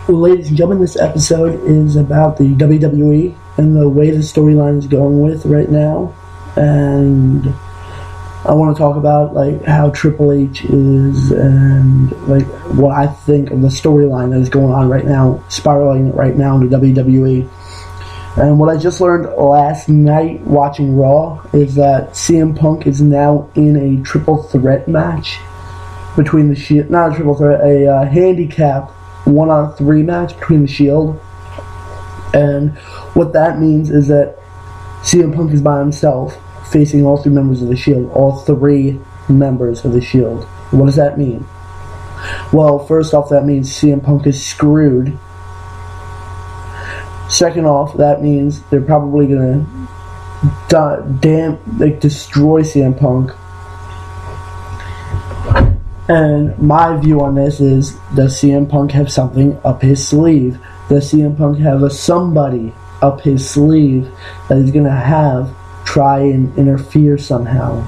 Well, ladies and gentlemen, this episode is about the WWE and the way the storyline is going with right now. And I want to talk about how Triple H is and what I think of the storyline that is going on right now, spiraling right now in the WWE. And what I just learned last night watching Raw is that CM Punk is now in a triple threat match between the Shield, not a triple threat, a handicap 1-on-3 match between the Shield. And what that means is that CM Punk is by himself facing all three members of the Shield, all three members of the Shield. What does that mean? Well, first off, that means CM Punk is screwed. Second off, that means they're probably gonna destroy CM Punk. And my view on this is, does CM Punk have something up his sleeve? Does CM Punk have somebody up his sleeve that he's gonna try and interfere somehow?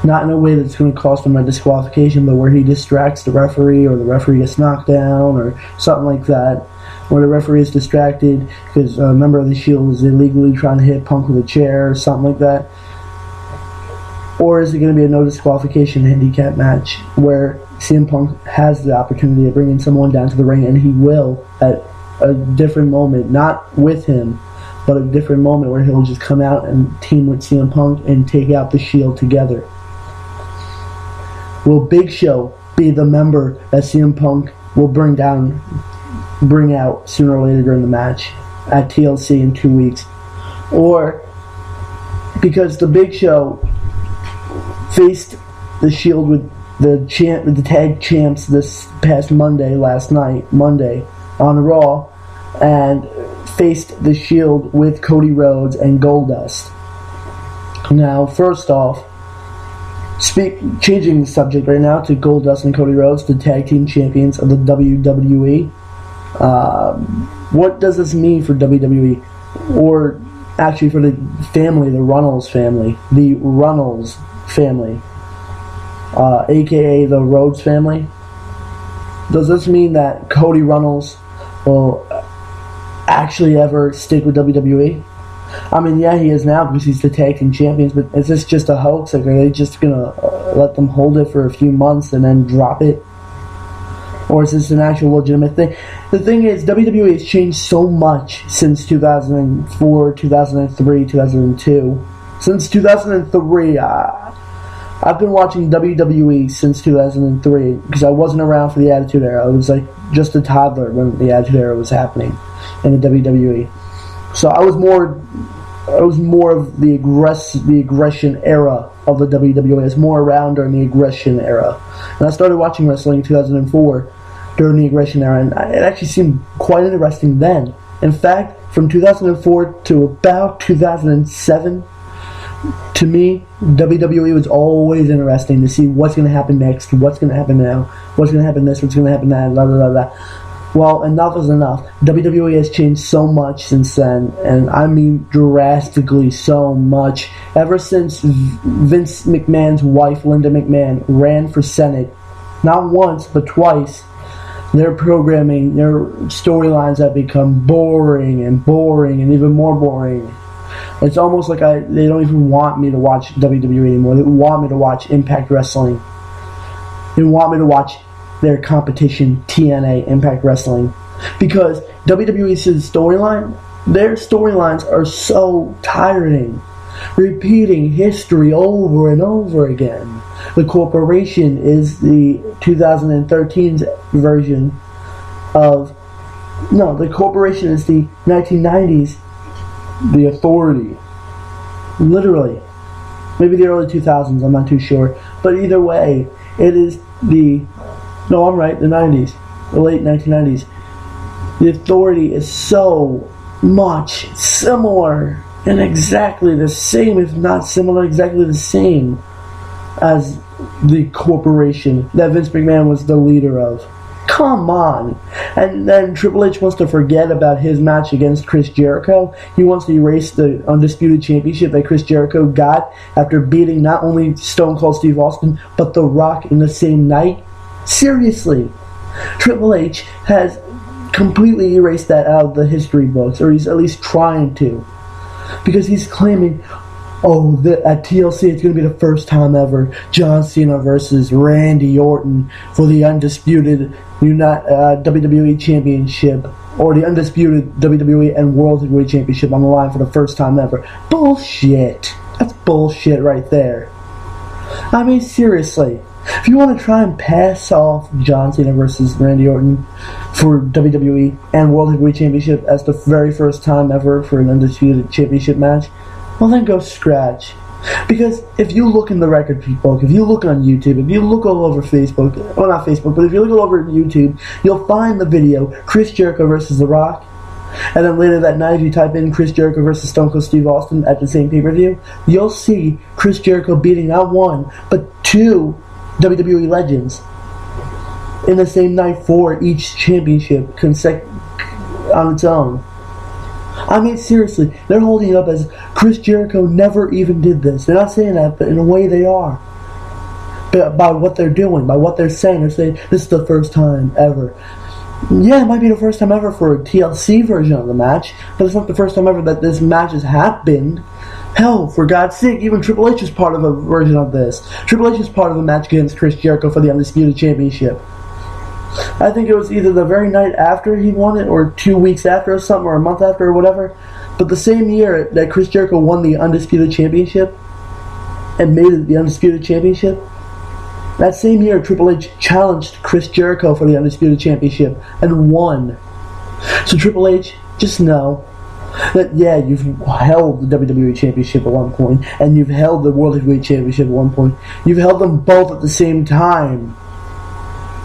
Not in a way that's going to cost him a disqualification, but where he distracts the referee, or the referee gets knocked down, or something like that. Where the referee is distracted because a member of the Shield is illegally trying to hit Punk with a chair, or something like that. Or is it going to be a no disqualification handicap match where CM Punk has the opportunity of bringing someone down to the ring, and he will at a different moment, not with him, but a different moment where he'll just come out and team with CM Punk and take out the Shield together? Will Big Show be the member that CM Punk will bring out sooner or later during the match at TLC in 2 weeks? Or, because the Big Show faced the Shield with the tag champs this past Monday on Raw, and faced the Shield with Cody Rhodes and Goldust. Now, first off, changing the subject right now to Goldust and Cody Rhodes, the tag team champions of the WWE. What does this mean for WWE? Or actually for the family, the Runnels family. The Runnels family. AKA the Rhodes family. Does this mean that Cody Runnels will actually ever stick with WWE? I mean, yeah, he is now because he's the tag team champions, but is this just a hoax? Are they just going to let them hold it for a few months and then drop it? Or is this an actual legitimate thing? The thing is, WWE has changed so much since 2004, 2003, 2002. Since 2003, I've been watching WWE since 2003 because I wasn't around for the Attitude Era. I was just a toddler when the Attitude Era was happening in the WWE. So I was more of the aggression era of the WWE. I was more around during the aggression era. And I started watching wrestling in 2004 during the aggression era, and it actually seemed quite interesting then. In fact, from 2004 to about 2007, to me, WWE was always interesting to see what's going to happen next, what's going to happen now, what's going to happen this, what's going to happen that, blah, blah, blah, blah. Well, enough is enough. WWE has changed so much since then, and I mean drastically so much. Ever since Vince McMahon's wife, Linda McMahon, ran for Senate, not once, but twice, their programming, their storylines have become boring and even more boring. It's almost like they don't even want me to watch WWE anymore. They want me to watch Impact Wrestling. They want me to watch their competition, TNA, Impact Wrestling. Because WWE's their storylines are so tiring. Repeating history over and over again. The Corporation is the 2013's version of... No, the Corporation is the 1990s, The Authority. Literally. Maybe the early 2000s, I'm not too sure. But either way, it is the... No, I'm right, the 90s. The late 1990s. The Authority is so much similar and exactly the same, if not similar, exactly the same as the Corporation that Vince McMahon was the leader of. Come on. And then Triple H wants to forget about his match against Chris Jericho. He wants to erase the Undisputed Championship that Chris Jericho got after beating not only Stone Cold Steve Austin, but The Rock in the same night. Seriously. Triple H has completely erase that out of the history books, or he's at least trying to. Because he's claiming, at TLC it's going to be the first time ever John Cena versus Randy Orton for the undisputed WWE Championship, or the undisputed WWE and World Heavyweight Championship on the line for the first time ever. Bullshit. That's bullshit right there. I mean, seriously. If you want to try and pass off John Cena versus Randy Orton for WWE and World Heavyweight Championship as the very first time ever for an undisputed championship match, well then go scratch. Because if you look in the record book, if you look on YouTube, if you look all over Facebook, well not Facebook, but if you look all over YouTube, you'll find the video Chris Jericho versus The Rock. And then later that night, if you type in Chris Jericho versus Stone Cold Steve Austin at the same pay-per-view, you'll see Chris Jericho beating not one, but two WWE legends in the same night for each championship on its own. I mean, seriously, they're holding it up as Chris Jericho never even did this. They're not saying that, but in a way they are. But by what they're doing, by what they're saying this is the first time ever. Yeah, it might be the first time ever for a TLC version of the match, but it's not the first time ever that this match has happened. Hell, for God's sake, even Triple H is part of a version of this. Triple H is part of a match against Chris Jericho for the Undisputed Championship. I think it was either the very night after he won it, or 2 weeks after or something, or a month after or whatever. But the same year that Chris Jericho won the Undisputed Championship and made it the Undisputed Championship, that same year Triple H challenged Chris Jericho for the Undisputed Championship and won. So Triple H, just know that, yeah, you've held the WWE Championship at one point, and you've held the World Heavyweight Championship at one point. You've held them both at the same time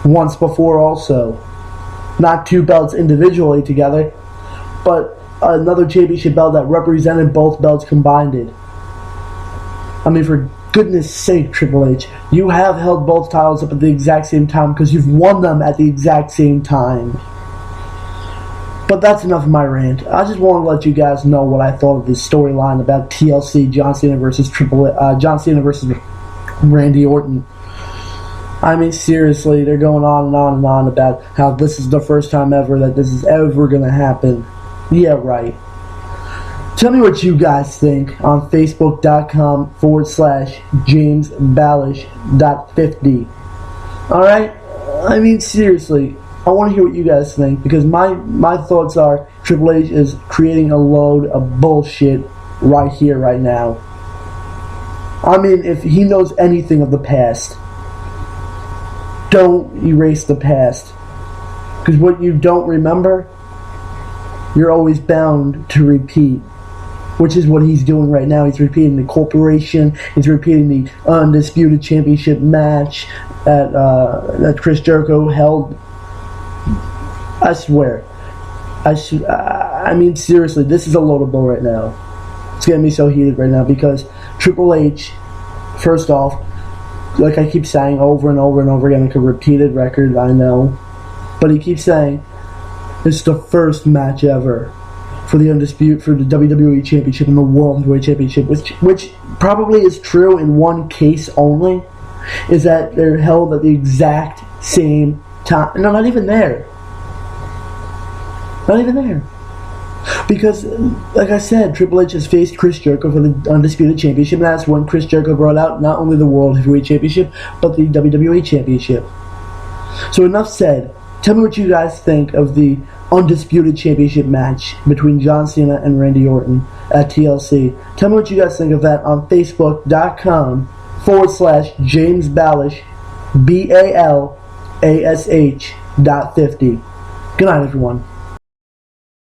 once before also. Not two belts individually together, but another championship belt that represented both belts combined. I mean, for goodness sake, Triple H, you have held both titles up at the exact same time because you've won them at the exact same time. But that's enough of my rant. I just want to let you guys know what I thought of this storyline about TLC, John Cena versus Randy Orton. I mean, seriously, they're going on and on and on about how this is the first time ever that this is ever going to happen. Yeah, right. Tell me what you guys think on Facebook.com/JamesBallish.50. Alright? I mean, seriously, I want to hear what you guys think, because my thoughts are Triple H is creating a load of bullshit right here, right now. I mean, if he knows anything of the past, don't erase the past. Because what you don't remember, you're always bound to repeat. Which is what he's doing right now. He's repeating the corporation. He's repeating the Undisputed Championship match that Chris Jericho held. I swear. I mean, seriously, this is a load of bull right now. It's getting me so heated right now because Triple H, first off, like I keep saying over and over and over again, like a repeated record, I know. But he keeps saying, it's the first match ever for the WWE Championship and the World Heavyweight Championship, which probably is true in one case only, is that they're held at the exact same time. No, not even there. Not even there. Because, like I said, Triple H has faced Chris Jericho for the Undisputed Championship, and that's when Chris Jericho brought out not only the World Heavyweight Championship, but the WWE Championship. So enough said. Tell me what you guys think of the Undisputed Championship match between John Cena and Randy Orton at TLC. Tell me what you guys think of that on Facebook.com/JamesBallish, BALASH.50. Good night, everyone.